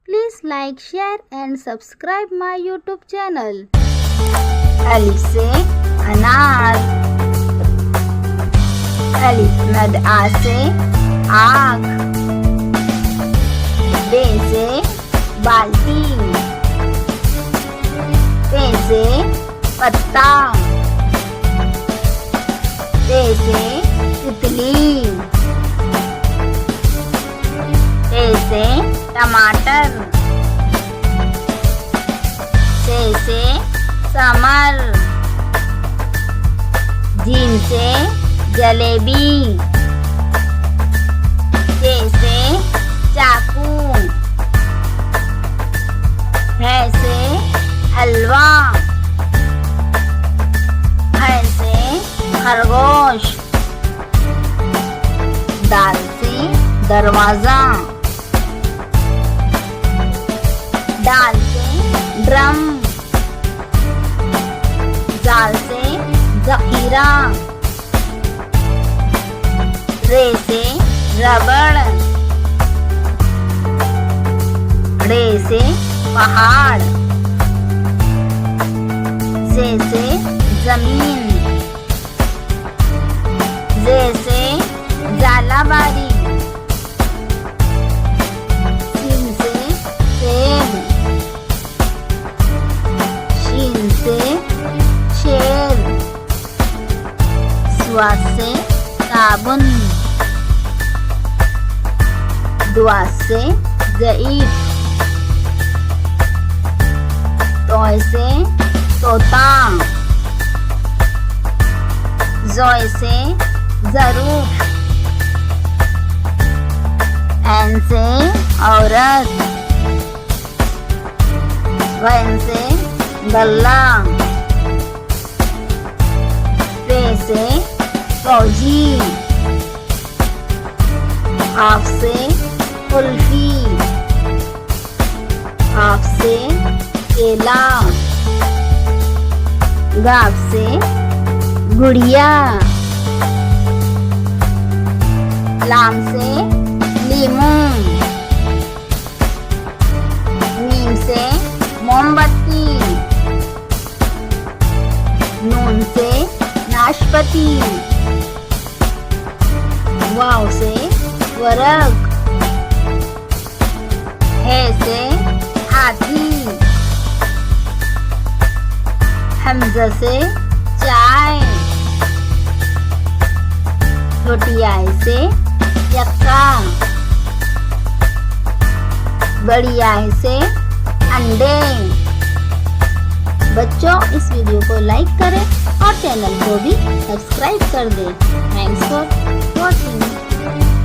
Please like, share and subscribe my YouTube channel. अलिफ से अनार, अलिफ मद आ से आग, बे से बाल्टी, पे से पत्ता, ते से तितली, ते से टमाटर, से समर, जीम से जलेबी, से चाकू, है से हलवा, है से खरगोश, दाल से दरवाजा, दाल से ड्रम, जाल से जखीरा, रे से रबड़, रे से पहाड़, से जमीन, जे से झालावारी, सीन से सेब, शीन से शेर, स्वा से साबुन, दुआ से ज़ईफ़, तोय से तोता, ज़ोय से ज़रूफ, ऐन से औरत, गैन से गल्ला, पे से फौजी, आप से कुल्फी, आप से केला, गाप से गुड़िया, लाम से लीमू, मीम से मोमबत्ती, नून से नाशपाती, वाव से वर्ग, है से हाथी, हमजा से चाय, छोटी आई से यक्का, बड़ी आई से अंडे। बच्चों, इस वीडियो को लाइक करें और चैनल को भी सब्सक्राइब कर दें। Thanks for watching.